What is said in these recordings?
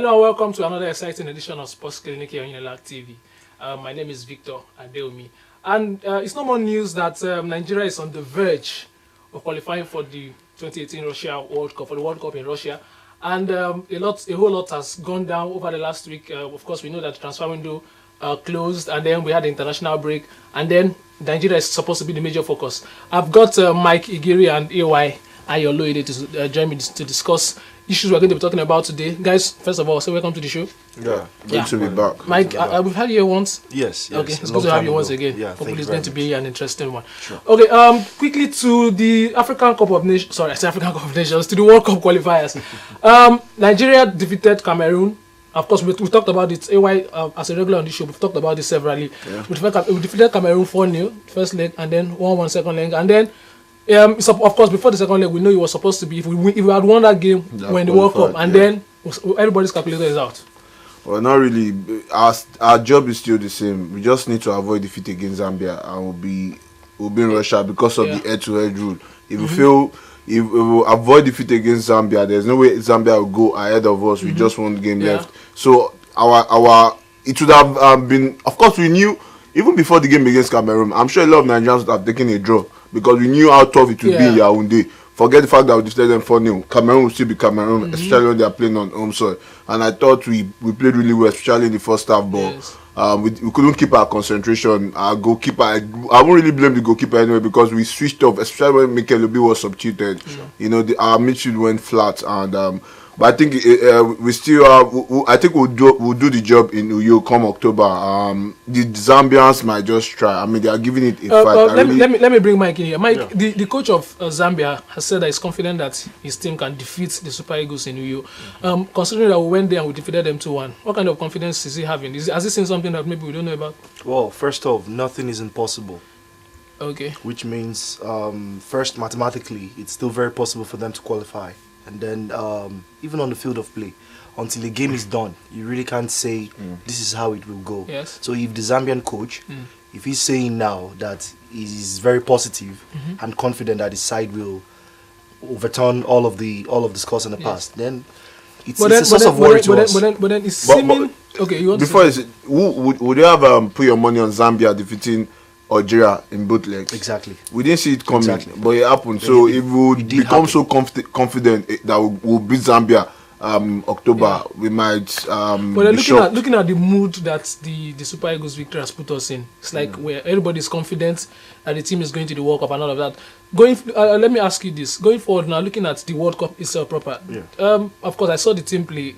Hello and welcome to another exciting edition of Sports Clinik here on Unilag TV. My name is Victor Adeomi. And it's no more news that Nigeria is on the verge of qualifying for the 2018 Russia World Cup, for the World Cup in Russia. And a whole lot has gone down over the last week. Of course, we know that the transfer window closed, and then we had the international break, and then Nigeria is supposed to be the major focus. I've got Mike Igiri and AY Ayoloide to join me to discuss issues we're going to be talking about today. Guys, first of all, say welcome to the show. Yeah, good to be back. Mike, we've had you here once. Yes. Okay, it's good to have you once again. Yeah, hopefully it's going to be an interesting one. Sure. Okay, quickly to the African Cup of Nations, sorry, I said African Cup of Nations, to the World Cup qualifiers. Nigeria defeated Cameroon. Of course, we talked about it. AY, as a regular on the show, we've talked about this severally. Yeah. We defeated Cameroon 4-0, first leg, and then 1-1 second leg. And then, of course, before the second leg, we know it was supposed to be, if we had won that game, we're in the World Cup. And then, everybody's calculator is out. Well, not really. Our job is still the same. We just need to avoid defeat against Zambia, and we'll be in Russia because of the head-to-head rule. If we avoid defeat against Zambia, there's no way Zambia will go ahead of us. We just one game left. So it would have been. Of course, we knew even before the game against Cameroon. I'm sure a lot of Nigerians would have taken a draw because we knew how tough it would be in Yaoundé. Forget the fact that we defeated them 4-0. Cameroon will still be Cameroon, especially when they are playing on home soil. And I thought we played really well, especially in the first half. But we couldn't keep our concentration. Our goalkeeper, I won't really blame the goalkeeper anyway because we switched off, especially when Mikel Obi was substituted. You know, our midfield went flat, and but I think we still I think we'll do the job in Uyo come October. The Zambians might just try. I mean, they are giving it a fight. Let me bring Mike in here. Mike, the coach of Zambia has said that he's confident that his team can defeat the Super Eagles in Uyo. Considering that we went there and we defeated them 2-1, what kind of confidence is he having? Has he seen something that maybe we don't know about? Well, first off, nothing is impossible. Okay. Which means, first, mathematically, it's still very possible for them to qualify. And then, even on the field of play, until the game is done, you really can't say this is how it will go. Yes. So if the Zambian coach, if he's saying now that he's very positive and confident that his side will overturn all of the scores in the past, then it's a source of worry to us. But then it's seeming... Okay, you want before to say... Would you have put your money on Zambia defeating Algeria in both legs? Exactly. We didn't see it coming, but it happened. So if we become so confident that we'll beat Zambia October, we might but looking at the mood that the Super Eagles victory has put us in, it's like where everybody's confident that the team is going to the World Cup and all of that. Let me ask you this. Going forward now, looking at the World Cup itself proper, of course, I saw the team play.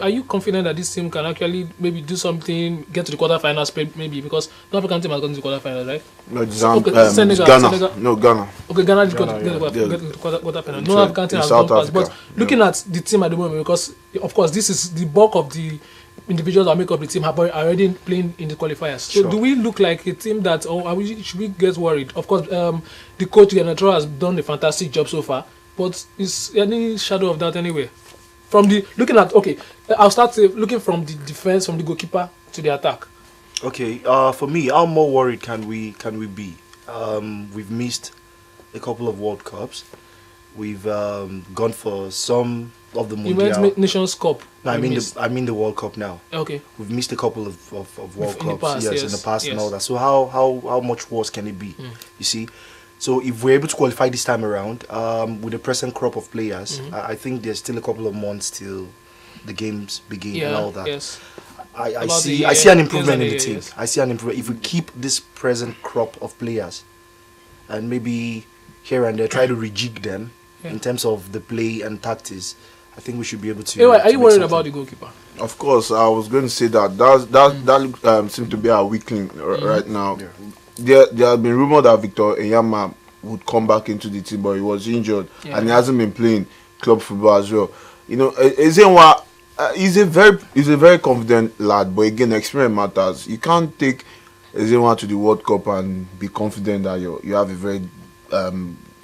Are you confident that this team can actually maybe do something, get to the quarterfinals, maybe? Because the African team has gone to the quarterfinals, right? No, Ghana. No, Ghana. Okay, Ghana just got to the quarterfinals. No African team has gone past. But looking at the team at the moment, because, of course, this is the bulk of the individuals that make up the team are already playing in the qualifiers. So do we look like a team that, should we get worried? Of course, the coach, Genetro, has done a fantastic job so far. But is any shadow of that anyway? I'll start looking from the defense, from the goalkeeper to the attack. Okay, for me, how more worried can we be? We've missed a couple of World Cups. We've gone for some of the Mundial. You meant Nations Cup. No, I mean the World Cup now. Okay. We've missed a couple of World Cups. Past, in the past and all that. So how much worse can it be? You see? So if we're able to qualify this time around, with the present crop of players, I think there's still a couple of months till the games begin and all that. Yes. I see an improvement in the team. I see an improvement. If we keep this present crop of players and maybe here and there try to rejig them in terms of the play and tactics, I think we should be able to. Are you worried about the goalkeeper? Of course, I was going to say that seems to be our weak link right now. Yeah. There have been rumors that Victor Enyama would come back into the team, but he was injured and he hasn't been playing club football as well. You know, Ezenwa, he's a very confident lad, but again, experience matters. You can't take Ezenwa to the World Cup and be confident that you have a very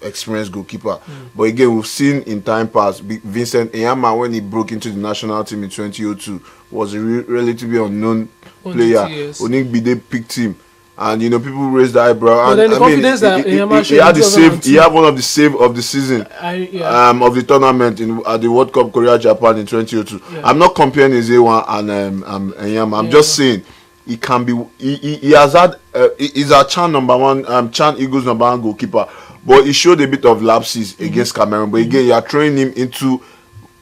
experienced goalkeeper. But again, we've seen in time past, Vincent Enyama, when he broke into the national team in 2002, was a relatively unknown player. Onik Bide picked him. and people raised the eyebrow. But And then the I confidence mean, that Enyama he showed had in the save. He 2002. had one of the save of the season. Of the tournament at the World Cup Korea Japan in 2002. Yeah. I'm not comparing Ezewa and Enyama. I'm just saying he can be. He has had. He's a Chan #1. Chan Eagles #1 goalkeeper, but he showed a bit of lapses against Cameroon. But again, you are throwing him into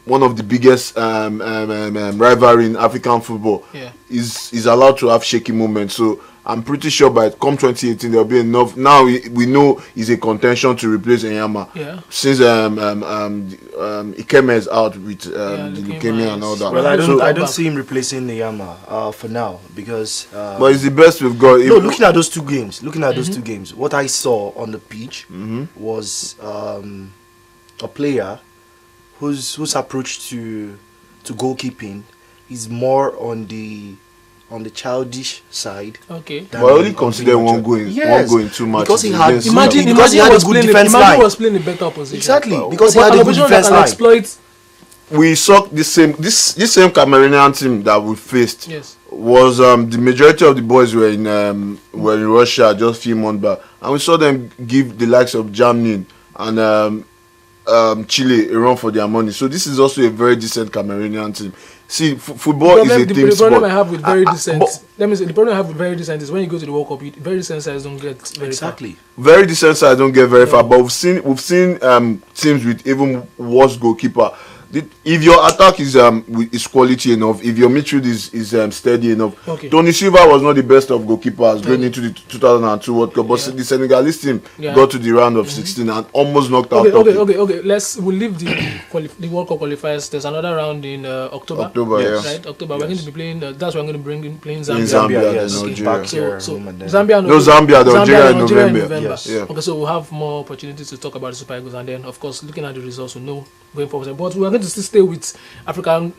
one of the biggest rivalry in African football. Yeah. He's allowed to have shaky moments. So I'm pretty sure by come 2018 there'll be enough. Now we know he's a contention to replace Enyama. Yeah. Since Ikeme is out with the leukemia and all that. Well, So- I don't see him replacing Neyama for now because. But it's the best we've got. No, looking at those two games, what I saw on the pitch was a player whose approach to goalkeeping is more on the childish side. Okay. than But I only on consider being one mature. going Yes, one going too much. because he had against- Imagine, because he had a was good playing, defense imagine line. was playing a better opposition. Exactly, because he had a good opposition defense that can line. exploit. we saw this same Cameroonian team that we faced. Yes. Was the majority of the boys were in Russia just a few months back, and we saw them give the likes of Germany and Chile a run for their money. So this is also a very decent Cameroonian team. See, football is a team The sport. problem I have with very decent. but- Let me say the problem I have with very decent is when you go to the World Cup, very decent sides don't get very Exactly. Very decent side don't get very far, but we've seen teams with even worse goalkeeper. If your attack is quality enough, if your midfield is steady enough, Okay. Tony Silva was not the best of goalkeepers going into the 2002 World Cup, but the Senegalese team got to the round of 16 and almost knocked out. Okay. We'll leave the World Cup qualifiers. There's another round in October. October, Yes. yeah. Right, October. We're going to be playing. That's why I'm going to bring in playing Zambia. In Zambia, then yes. Nigeria. Back here, So home and then- Zambia, No, Zambia, the Algeria in November. Yes. Yeah. Okay, so we'll have more opportunities to talk about the Super Eagles, and then, of course, looking at the results, we'll know going forward. But we're going to still stay with African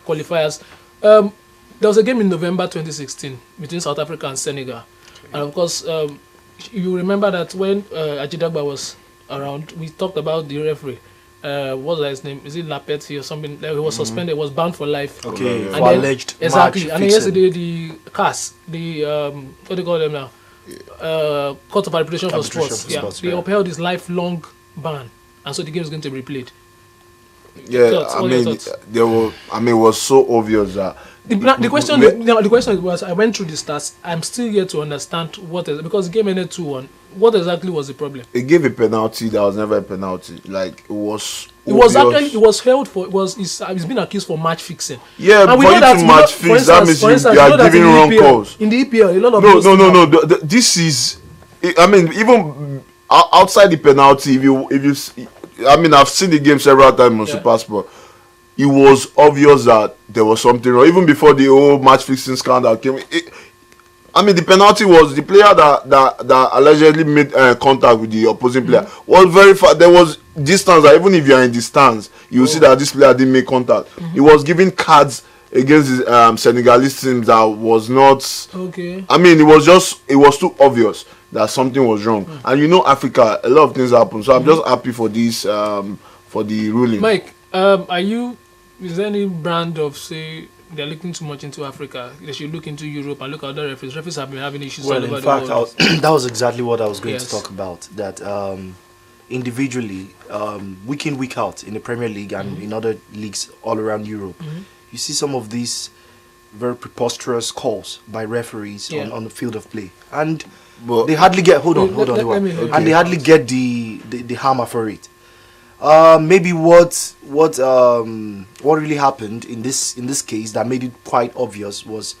qualifiers. There was a game in November 2016 between South Africa and Senegal, and of course, you remember that when Ajidagba was around, we talked about the referee. What's his name? Is it Lapeti or something? He was suspended. Was banned for life. Okay, And for then- alleged Exactly. match And then fixing. yesterday, the CAS, the what do you call them now? Court of Arbitration for Arbitration Sports. for Yeah, Sports, they yeah. upheld this lifelong ban, and so the game is going to be replayed. Yeah, Thoughts, I what are your mean, thoughts? it was so obvious that The question, we- the question was, I went through the stats. I'm still yet to understand because the game ended 2-1. What exactly was the problem? it gave a penalty that was never a penalty. Like it was. It was obvious. actually held for. It's been accused for match fixing. Yeah, And we for know you that- to we know- match for fix, that instance- means for you instance, are know that giving in the wrong EPL calls. In the EPL, a lot of No, those no, things no, are- no. This is. I mean, even outside the penalty, if you, I mean, I've seen the game several times on Yeah. Super Sport. It was obvious that there was something wrong. Even before the whole match fixing scandal came, I mean, the penalty was the player that allegedly made contact with the opposing player was very far. There was distance. That even if you are in distance, you will see that this player didn't make contact. He was giving cards against the Senegalese team that was not. Okay. I mean, it was too obvious that something was wrong. And you know, Africa, a lot of things happen. So I'm just happy for this, for the ruling. Mike, is there any brand of, say, they're looking too much into Africa? They should look into Europe and look at other referees. Referees have been having issues all Well, over in fact, the world. that was exactly what I was going Yes. to talk about. That individually, week in, week out in the Premier League and in other leagues all around Europe, you see some of these very preposterous calls by referees Yeah. on the field of play, and But they hardly get. Hold on, Let me hear and they you. hardly get the hammer for it. Maybe what really happened in this case that made it quite obvious was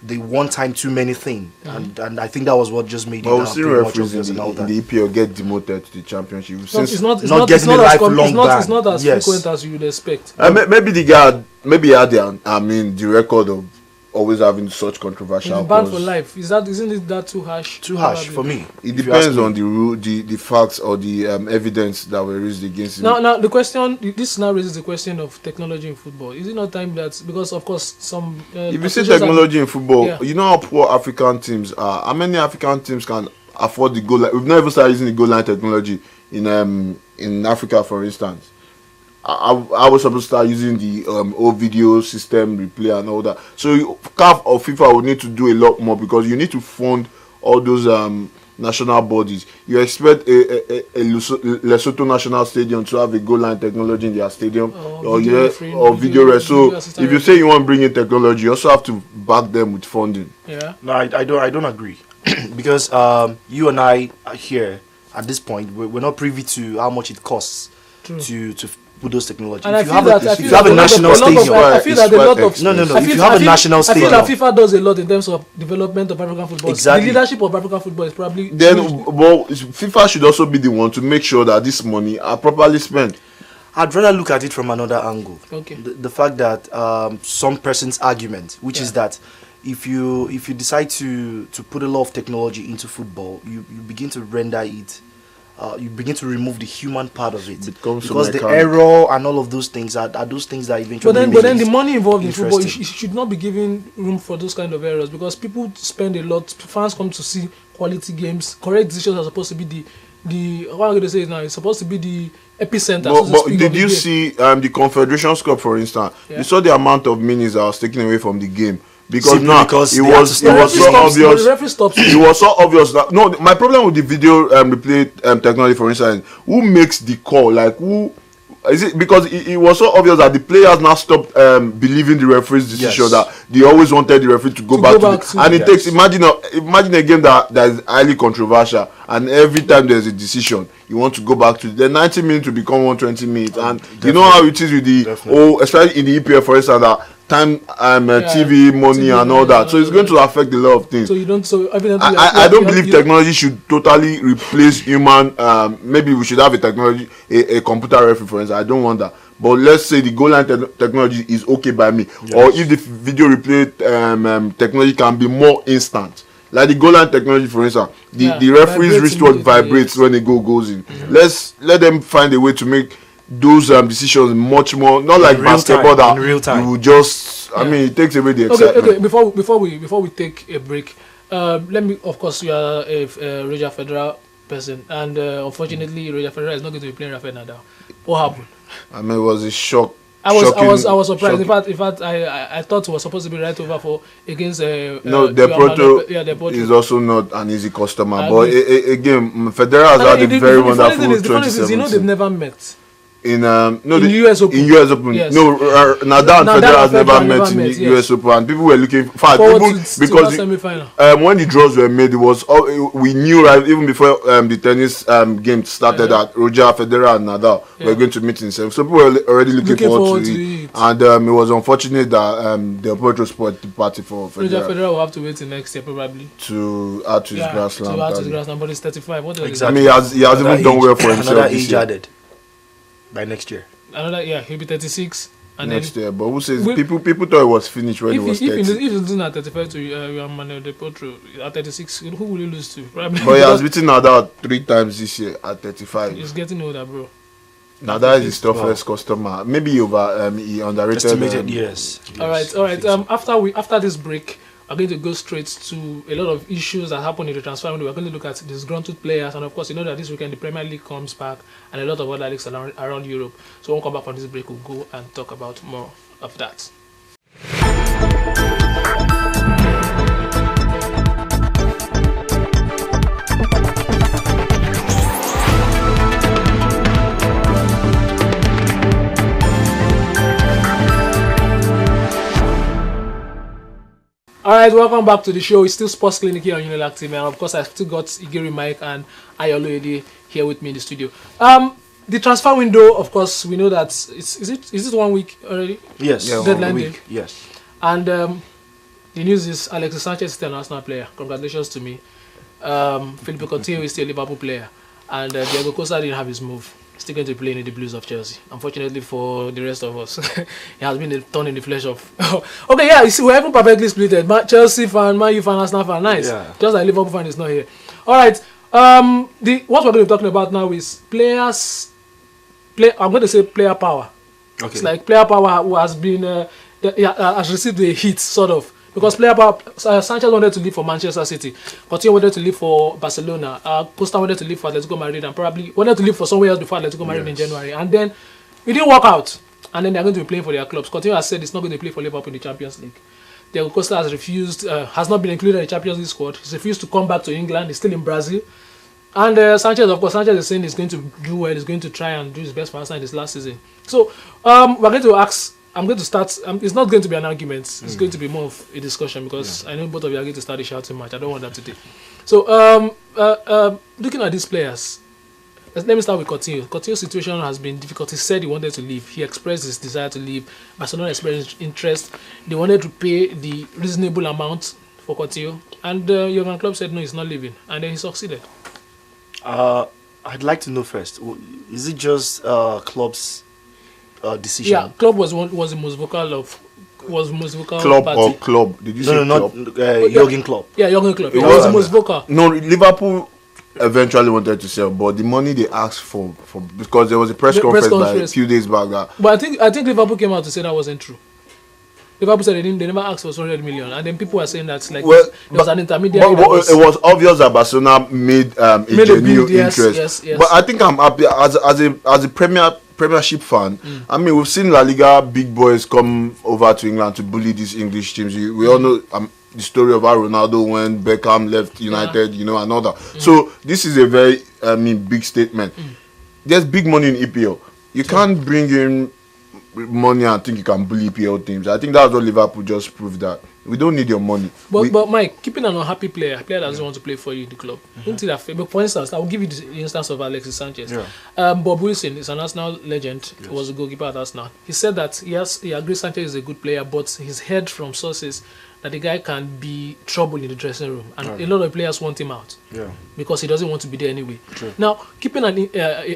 the one time too many thing, and I think that was what just made But it we've seen pretty much referees obvious in and all the, that. in the EPL get demoted to the championship. It's Since, not getting a lifelong it's ban. not as Yes. frequent as you would expect. maybe the guy, maybe he had the record of always having such controversial He's banned for calls. life. Isn't it that too harsh? Too harsh Probably. for me. It if you ask depends me. on the rule, the facts or the evidence that were raised against him. Now, the question. This now raises the question of technology in football. Is it not time that, because of course some. If you see associations are- technology in football, Yeah. you know how poor African teams are. How many African teams can afford the goal line? We've never started using the goal line technology in Africa, for instance. I was supposed to start using the old video system replay and all that. So CAF or FIFA would need to do a lot more because you need to fund all those national bodies. You expect a Lesotho national stadium to have a goal line technology in their stadium, or video ref. So if you say you want to bring in technology, you also have to back them with funding. Yeah. No, I don't agree because you and I are here at this point. We're not privy to how much it costs to put those technologies. And if you I have a national stadium, I feel that a lot of no. If you have a national stadium, I feel that FIFA does a lot in terms of development of African football. Exactly. The leadership of African football is probably Then, well, FIFA should also be the one to make sure that this money are properly spent. I'd rather look at it from another angle. Okay. The fact that some person's argument, which is that if you decide to put a lot of technology into football, you begin to render it. You begin to remove the human part of it because the error and all of those things are those things that eventually. But then the money involved in football, it should not be given room for those kind of errors because people spend a lot. Fans come to see quality games. Correct decisions are supposed to be the what I'm going to say now. It's supposed to be the epicenter. But did you see the Confederations Cup, for instance? Yeah. You saw the amount of minutes that was taken away from the game. Because it was so obvious. It was so obvious that my problem with the video replay technology, for instance, who makes the call? Like who is it? Because it was so obvious that the players now stopped believing the referee's decision that they always wanted the referee to go back to and it takes imagine a game that is highly controversial and every time there's a decision you want to go back to the 90 minutes to become 120 minutes and you know how it is with the especially in the EPL, for instance, that time TV money TV and all that, so it's going to affect a lot of things. So you don't. So I don't believe technology should totally replace human. Maybe we should have a technology, a computer referee, for instance. I don't want that. But let's say the goal line technology is okay by me, or if the video replay technology can be more instant. Like the goal line technology, for instance, the referee's wristwatch vibrates when the goal goes in. Let them find a way to make those decisions much more, not like basketball that you will just I mean it takes away the excitement. Okay, before we take a break, let me, of course, you are a Roger Federer person and unfortunately Roger Federer is not going to be playing Rafael Nadal. What happened? I mean, it was a shock. I was surprised. In fact, I thought it was supposed to be right over for against Del Potro is also not an easy customer, but again Federer has had a very wonderful 2017. You know, they've never met. In US Open. In US Open. Yes. No, Nadal and Federer has never met in US Open, and people were looking because when the draws were made, it was we knew right even before the tennis game started that Roger Federer and Nadal were going to meet in semi. So people were already looking forward to it. And it was unfortunate that Del Potro spoiled the party for Federer. Roger Federer will have to wait till next year probably to add to his Grand Slam. To add to his Grand Slam, but he's 35. What exactly. I mean, he has even done well for himself this year. Added by next year. He'll be 36 and next year. But who says people thought it was finished when he was 30? If he's losing at 35 to Manuel Del Potro at 36, who will he lose to? Probably. But he has beaten Nadal 3 times this year at 35. He's getting older, bro. Nadal is his toughest customer. Maybe he underrated. Estimated, yes. All right. After this break, we're going to go straight to a lot of issues that happen in the transfer window. We're going to look at disgruntled players, and of course, you know that this weekend the Premier League comes back, and a lot of other leagues around Europe. So when we come back from this break, we'll go and talk about more of that. Alright, welcome back to the show. It's still Sports Clinic here on Unilag TV, and of course I've still got Igiri Mike and Ayolo here with me in the studio. The transfer window, of course, we know that is it 1 week already? Yes. Deadline day. Yes. And the news is Alexis Sanchez is still an Arsenal player. Congratulations to me. Felipe Coutinho is still a Liverpool player, and Diego Costa didn't have his move. Still going to play in the Blues of Chelsea. Unfortunately for the rest of us, he has been a thorn in the flesh of. Okay, yeah, you see, we're even perfectly split. Chelsea fan, Man U fan, Arsenal fan, nice. Yeah. Just like Liverpool fan is not here. All right. What we're going to be talking about now is I'm going to say player power. Okay. It's like player power who has been has received a hit sort of. Because player power, Sanchez wanted to leave for Manchester City, Coutinho wanted to leave for Barcelona, Costa wanted to leave for Atletico Madrid, and probably wanted to leave for somewhere else before Atletico Madrid in January. And then it didn't work out. And then they're going to be playing for their clubs. Coutinho has said it's not going to play for Liverpool in the Champions League. Diego Costa has not been included in the Champions League squad. He's refused to come back to England. He's still in Brazil. And Sanchez, of course, Sanchez is saying he's going to do well. He's going to try and do his best for Arsenal in this last season. So we're going to ask. I'm going to start. It's not going to be an argument. It's going to be more of a discussion because I know both of you are going to start a shouting match. I don't want that today. So looking at these players, let me start with Coutinho. Coutinho's situation has been difficult. He said he wanted to leave. He expressed his desire to leave. Barcelona expressed interest. They wanted to pay the reasonable amount for Coutinho, and Jurgen Klopp said no, he's not leaving, and then he succeeded. I'd like to know first. Is it just Klopp's decision? Yeah, Klopp was the most vocal Klopp party. or Klopp? Did you say No, Klopp? not Jurgen Klopp. Yeah, Jurgen Klopp. He It was was- the most vocal. No, Liverpool eventually wanted to sell, but the money they asked for because there was a press The press conference like a conference. few days back that But I think Liverpool came out to say that wasn't true. Liverpool said they never asked for 200 million, and then people were saying that there was an intermediary. but it was obvious that Barcelona made a genuine bid, yes, interest. yes. But I think I'm happy as a Premiership fan. I mean, we've seen La Liga big boys come over to England to bully these English teams. We all know the story of how Ronaldo when Beckham left United, and all that. So this is a very big statement. There's big money in EPL. You can't bring in money and think you can bully EPL teams. I think that's what Liverpool just proved, that we don't need your money. But Mike, keeping an unhappy player, a player that doesn't want to play for you in the club, don't think that. But for instance, I will give you the instance of Alexis Sanchez. Bob Wilson is an Arsenal legend. He was a goalkeeper at Arsenal. He said that he agrees Sanchez is a good player, but he's heard from sources that the guy can be trouble in the dressing room, and a lot of players want him out because he doesn't want to be there anyway. Now, keeping an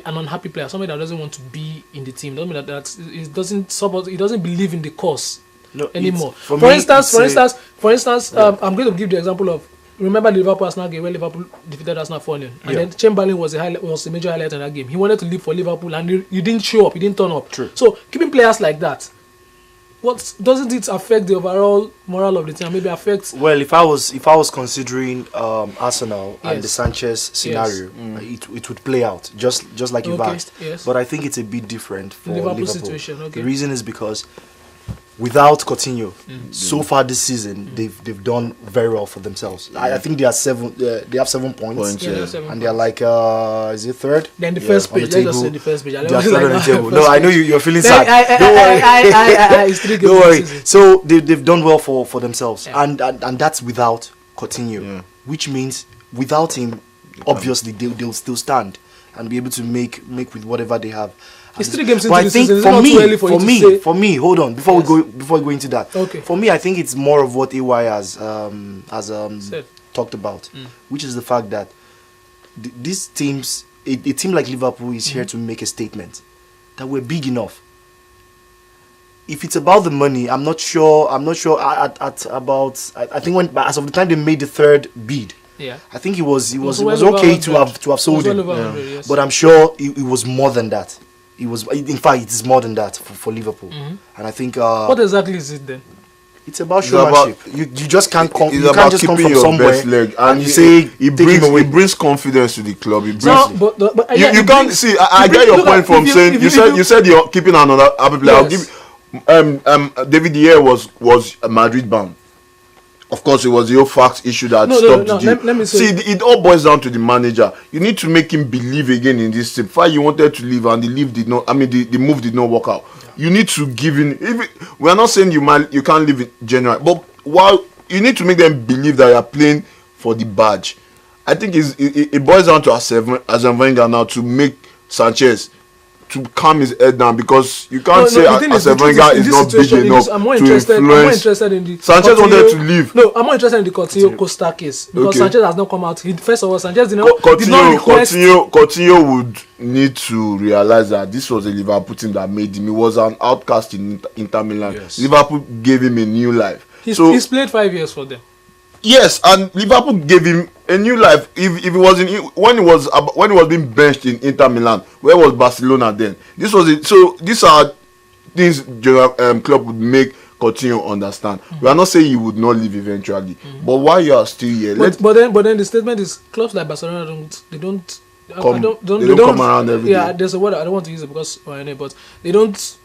unhappy player, somebody that doesn't want to be in the team, doesn't mean that he doesn't believe in the cause anymore. For instance, I'm going to give the example of, remember the Liverpool Arsenal game where Liverpool defeated Arsenal 4-0, and then Chamberlain was a major highlight in that game. He wanted to leave for Liverpool, and he didn't show up. He didn't turn up. So keeping players like that, doesn't it affect the overall morale of the team? Maybe affect. Well, if I was considering Arsenal and the Sanchez scenario, it would play out just like you've asked. Yes. But I think it's a bit different for Liverpool. Situation. Okay. The reason is because without Coutinho, so far this season they've done very well for themselves. I think they are they have 7 points, and they are like is it third? Then the first page. Let's just say the first page. They are third on the table. No, I know you're feeling sad. Don't worry. So they've done well for themselves, and that's without Coutinho, which means without him, obviously they'll still stand and be able to make with whatever they have. It's 3 games into but I the think season. for me, hold on, before we go into that. Okay. For me, I think it's more of what AY has talked about, which is the fact that these teams, a team like Liverpool is here to make a statement that we're big enough. If it's about the money, I'm not sure. I think as of the time they made the third bid, I think it was okay to have sold him, but I'm sure it was more than that. It was, in fact, it is more than that for Liverpool, and I think. What exactly is it then? It's about showmanship. You just can't come. You can't just come from your somewhere best leg, and you say it brings confidence to the club. It brings. No, but you can't see. I get your point from saying you said you're keeping another happy player. I'll give. David De Gea was Madrid bound. Of course, it was the fax issue that stopped the deal. Let me say, it all boils down to the manager. You need to make him believe again in this team. Fine, you wanted to leave and the move did not work out. You need to give in. We are not saying you can't leave in January, but while you need to make them believe that you are playing for the badge. I think it boils down to Arsene Wenger now to make Sanchez to calm his head down, because you can't say Arsene Wenger is not big enough to influence. Sanchez wanted to leave. No, I'm more interested in the Coutinho-Costa case, because Sanchez has not come out. First of all, Sanchez did not request. Coutinho would need to realize that this was a Liverpool team that made him. He was an outcast in Inter Milan. Yes. Liverpool gave him a new life. He's played 5 years for them. Yes, and Liverpool gave him a new life. If he was when he was being benched in Inter Milan, where was Barcelona then? This was it. So these are things club would make Coutinho understand. We are not saying he would not leave eventually, but while you are still here, but then the statement is clubs like Barcelona don't come around every day. Yeah, there's a word I don't want to use it because but they don't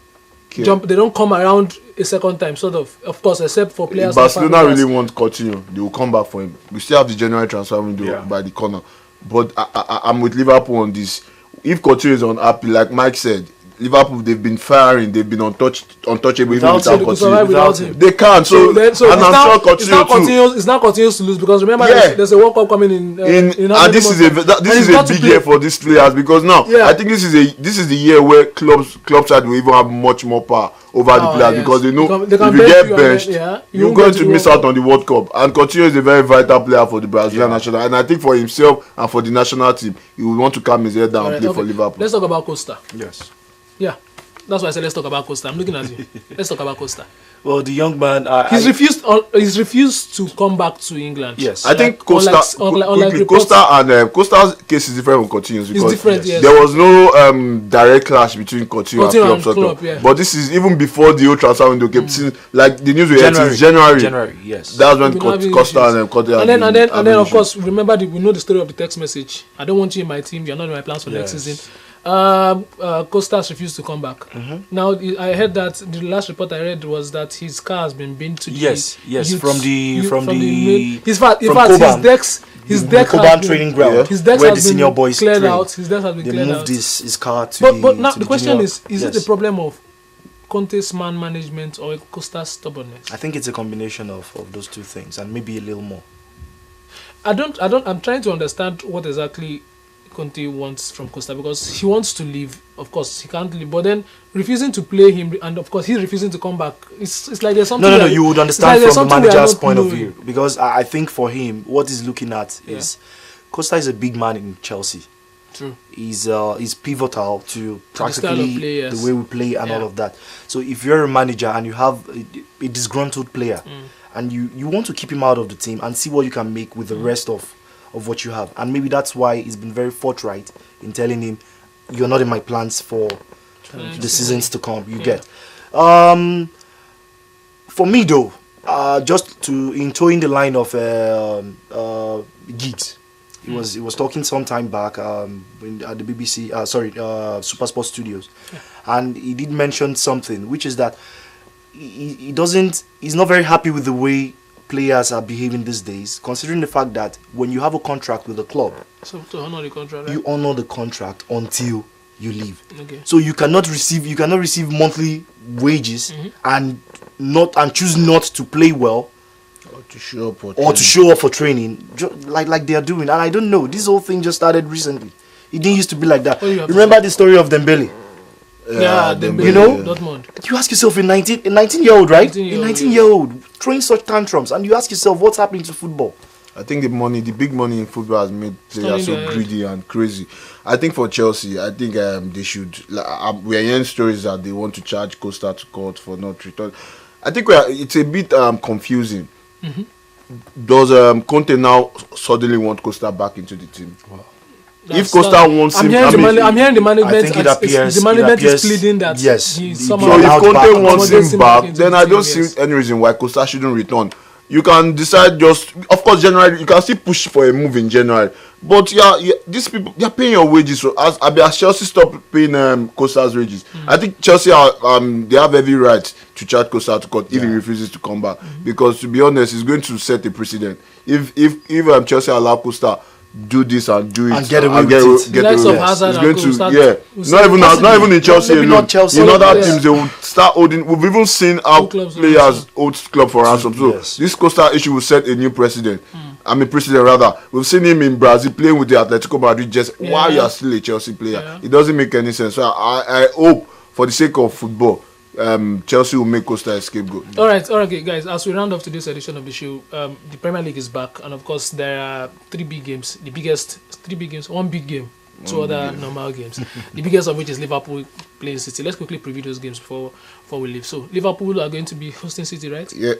care. jump. They don't come around a second time, sort of. Of course, except for players. If Barcelona really want Coutinho, they will come back for him. We still have the January transfer window by the corner. But I'm with Liverpool on this. If Coutinho is unhappy, like Mike said, Liverpool, they've been firing, they've been untouchable even without Coutinho. They can't. So I'm sure Coutinho it's not continues to lose because remember there's a World Cup coming in. And this is a big year for these players because now I think this is the year where clubs side will even have much more power over the players because they know if you get benched, you're going to miss out on the World Cup. And Coutinho is a very vital player for the Brazilian national, and I think for himself and for the national team, he will want to calm his head down and play for Liverpool. Let's talk about Costa. Yes. Yeah, that's why I said let's talk about Costa. I'm looking at you. Let's talk about Costa. Well, the young man, he's refused to come back to England. Yes, I think Costa's case is different from Coutinho's because different, yes. there was no direct clash between Coutinho and Klopp. Yeah. But this is even before the old transfer window came. Since, like the news we heard since January. Yes, that's when Costa and Coutinho. And then of course remember we know the story of the text message. I don't want you in my team. You're not in my plans for next season. Costas refused to come back. Now I heard that the last report I read was that his car has been binned to from his deck Coban training ground his deck where has the senior boys cleared train. out. His deck has been they cleared moved out. his car to but now the question junior, is it the problem of Conte's man management or Costa's stubbornness? I think it's a combination of those two things and maybe a little more. I'm trying to understand what exactly Conte wants from Costa because he wants to leave. Of course, he can't leave, but then refusing to play him, and of course he's refusing to come back. It's like there's something. No. You would understand from the manager's point of view because I think for him, what he's looking at is Costa is a big man in Chelsea. True. He's pivotal to practically the way we play and all of that. So if you're a manager and you have a disgruntled player and you want to keep him out of the team and see what you can make with the rest of what you have, and maybe that's why he's been very forthright in telling him you're not in my plans for the seasons to come. You get for me though, just to in the line of Giggs. He was talking some time back at the BBC, Super Sports Studios, and he did mention something, which is that he's not very happy with the way players are behaving these days, considering the fact that when you have a contract with a club, so to honor the contract, right? You honor the contract until you leave. Okay. So you cannot receive monthly wages and choose not to play well. Or to show up for training, like they are doing. And I don't know, this whole thing just started recently. It didn't used to be like that. Remember the story of Dembele? Dembele, you know, Dortmund. You ask yourself, a 19-year-old, right? A 19-year-old throwing such tantrums, and you ask yourself, what's happening to football? I think the big money in football has made players so greedy and crazy. I think for Chelsea, I think they should. We are hearing stories that they want to charge Costa to court for not return. I think it's a bit confusing. Does Conte now suddenly want Costa back into the team? Wow. If Costa wants him, I'm hearing the management. I think it appears is pleading that yes. So if Conte wants him back, then I don't see any reason why Costa shouldn't return. You can decide of course, January, you can still push for a move in January. But these people, they're paying your wages. So as Chelsea stop paying Costa's wages, I think Chelsea they have every right to charge Costa to court if he refuses to come back. Because to be honest, it's going to set a precedent. If Chelsea allow Costa do this and do it and get away with it. The likes of Hazard not even in Chelsea alone. Not Chelsea, in other teams they will start holding. We've even seen how players hold club for ransom. So this Costa issue will set a new precedent. Precedent rather. We've seen him in Brazil playing with the Atletico Madrid just while you are still a Chelsea player. It doesn't make any sense. So I hope for the sake of football, Chelsea will make Costa a scapegoat. All right, guys. As we round off today's edition of the show, the Premier League is back, and of course there are 3 big games. The biggest 3 big games, 1 big game, 2 other normal games. The biggest of which is Liverpool playing City. Let's quickly preview those games before we leave. So Liverpool are going to be hosting City, right? Yeah,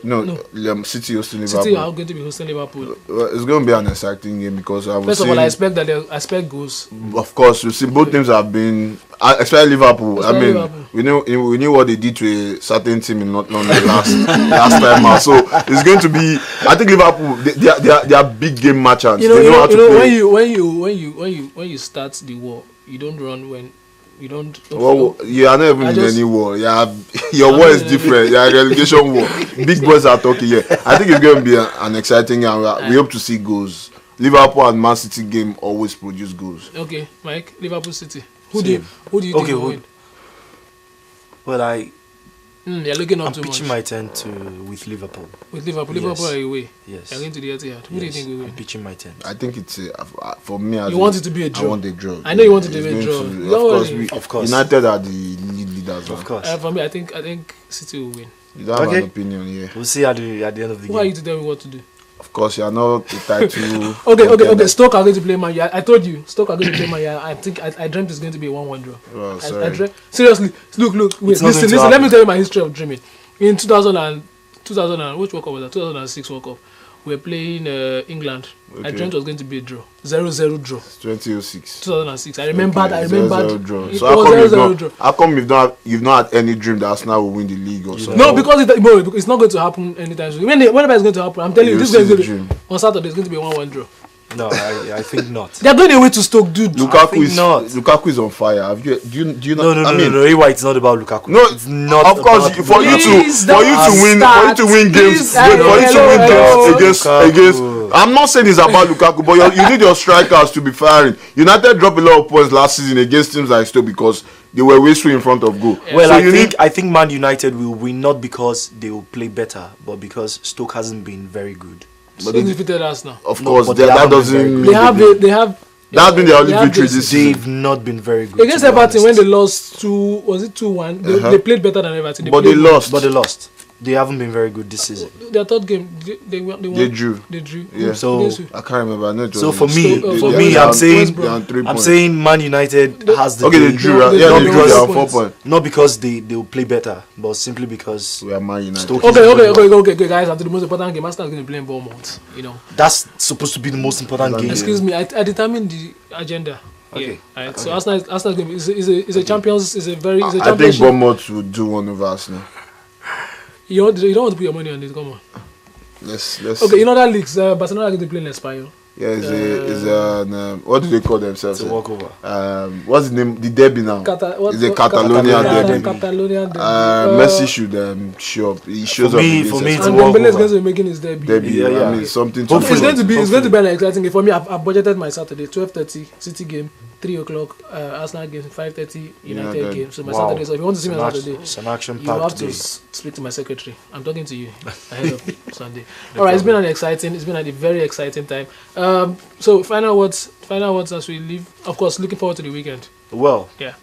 City hosting Liverpool. City are going to be hosting Liverpool. It's going to be an exciting game because first of all, I expect goals. Of course, you see both teams have been. Especially Liverpool. We knew what they did to a certain team in North London last time out. So it's going to be. I think Liverpool they are big game matchers. They know how to play. When you start the war, you don't run when You don't. Well, you are not even in any war. Yeah, your I'm war not is in any different. Yeah, relegation war. Big boys are talking here. I think it's going to be an exciting game. We hope to see goals. Liverpool and Man City game always produce goals. Okay, Mike. Liverpool City. Who do you think will win? Well, you're looking I'm up too much. pitching my tent with Liverpool. With Liverpool, Yes. Liverpool are away. Yes. You're going to the Etihad. Who do you think will I'm win? pitching my tent. I think it's for me. As You want it to be a draw? I want a draw. I know you want it to It's be a going draw. of course, United are the lead leaders. Of course. For me, I think City will win. You don't have Okay. an opinion here. We'll see at the end of the Who are you game. to tell me what to do? Of course, you are not a title. Okay. Stoke are going to play Man U. I told you, Stoke are going to play Man U. I think I dreamt it's going to be a 1-1 draw. Well, sorry. Seriously, look. Wait, It's not listen. going to Let me happen. tell you my history of dreaming. In 2000 which World Cup was that? 2006 World Cup. We were playing England. I Okay. dreamt it was going to be a draw. 0-0 draw. 2006. 2006. I remembered. Okay, 0-0 draw. It So how was come 0-0 draw. how come you've not had any dream that Arsenal will win the league or something? No, because it's not going to happen anytime soon. Whenever it's going to happen, I'm telling you, You this see is going the to dream. on Saturday. It's going to be a 1-1 draw. No, I think not. They're going away to Stoke, dude. Lukaku is on fire. Do you know? No, I mean, it's not about Lukaku. no, it's not. Of course, about for you Please to win games, Please, for you to win hello. games against. I'm not saying it's about Lukaku, but you need your strikers to be firing. United dropped a lot of points last season against teams like Stoke because they were wasteful in front of goal. Well, So I think Man United will win not because they will play better, but because Stoke hasn't been very good. But they defeated us now. of No, course, but that they haven't doesn't. been mean They have. That's been their only they have victory this season. They've not been very good. Against to be Everton, when honest. they lost 2-1, they played better than Everton. But they played- lost. But they lost. They haven't been very good this season. Their third game, they won. They drew. They drew. Yeah. So- Against who? I can't remember. I know it was So for in- me, So, for yeah, me, they I'm are- saying, they are on 3 I'm points. saying Man United has the. Okay, they day. drew. No, Yeah, they they don't drew. They have are on 4 points. points. Not because they will play better, but simply because We are Man United. Stoke- Okay, guys. After the most important game, Arsenal is going to play in Bournemouth. You know. that's supposed to be the most important Exactly. game. Excuse me, I determined the agenda. Okay. Yeah, right. So Arsenal game is a champions. Is a very. Is a I think championship. Bournemouth will do one over Arsenal. You don't want to put your money on it. Come on. Let's. Okay, in other leagues, Barcelona are going to play in Espanyol. Yeah, it's an what do they call themselves? It's a walkover. What's the name? The derby now. It's a Catalonia derby. Catalonia derby. Messi should show up. He shows For up. me, against for me, it's Espanyol. a And Dembele is walkover. going to be making his debut. Derby. Yeah. I mean, something to Hopefully. It's going to be an exciting game for me. I've budgeted my Saturday 12:30 City game, 3 o'clock Arsenal game, 5:30 United game. So my Wow. Saturday. So if you want to see me on Saturday, It's an action you have packed to day. speak to my secretary. I'm talking to you ahead of Sunday. All right, it's been a very exciting time. So final words as we leave. Of course, looking forward to the weekend. Well, Yeah.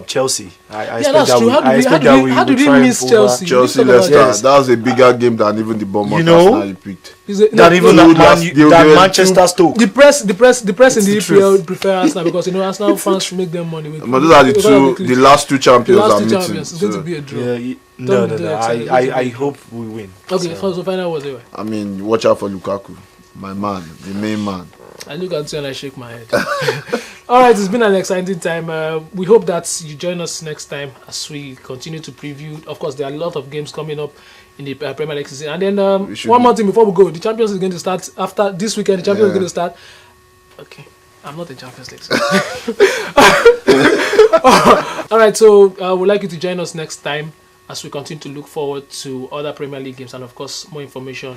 Chelsea. I Yeah, expect that's that true. we. I expect that we How did we try and miss over- Chelsea? Chelsea We didn't talk about Leicester. Yes. That was a bigger game than even the Bournemouth You know- Arsenal you picked. Than even no, that they were Manchester Stoke. The press in the It's the EPL prefer Arsenal because Arsenal fans make them money. But those are the last two The champions last are two meeting. champions. It's going to So, be a draw. Yeah, no. Don't do excited. I hope we win. Okay, so final words anyway. I mean, watch out for Lukaku, my man, the main man. I look at you and I shake my head. All right, it's been an exciting time. We hope that you join us next time as we continue to preview. Of course, there are a lot of games coming up in the Premier League season. And then one more thing before we go. The Champions is going to start after this weekend. The Champions is going to start. Okay, I'm not a Champions League. All right, so we'd like you to join us next time as we continue to look forward to other Premier League games and, of course, more information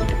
in